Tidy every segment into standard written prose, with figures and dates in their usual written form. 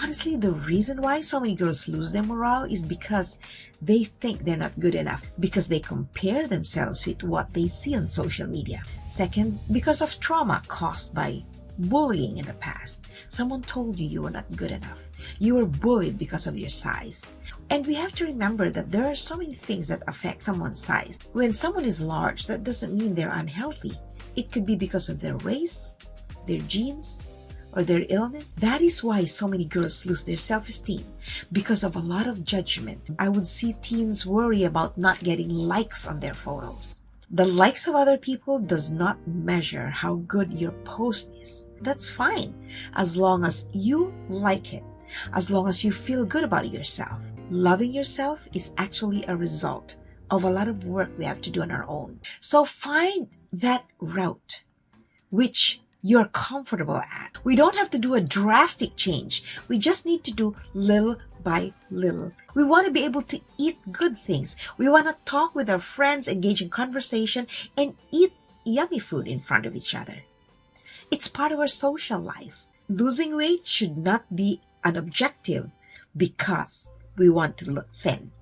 honestly, the reason why so many girls lose their morale is because they think they're not good enough, because they compare themselves with what they see on social media. Second, because of trauma caused by bullying in the past. Someone told you you were not good enough. You were bullied because of your size. And we have to remember that there are so many things that affect someone's size. When someone is large, that doesn't mean they're unhealthy. It could be because of their race, their genes, or their illness. That is why so many girls lose their self-esteem, because of a lot of judgment. I would see teens worry about not getting likes on their photos. The likes of other people does not measure how good your post is. That's fine, as long as you like it, as long as you feel good about yourself. Loving yourself is actually a result of a lot of work we have to do on our own. So find that route which you're comfortable at. We don't have to do a drastic change. We just need to do little by little. We want to be able to eat good things. We want to talk with our friends, engage in conversation, and eat yummy food in front of each other. It's part of our social life. Losing weight should not be an objective because we want to look thin.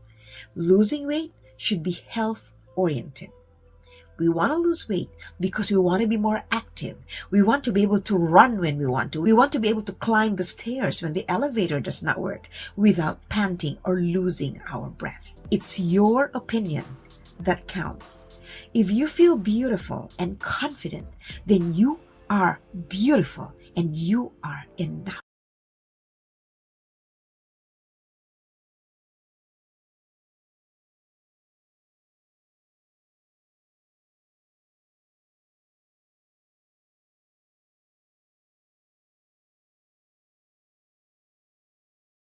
Losing weight should be health-oriented. We want to lose weight because we want to be more active. We want to be able to run when we want to. We want to be able to climb the stairs when the elevator does not work without panting or losing our breath. It's your opinion that counts. If you feel beautiful and confident, then you are beautiful and you are enough.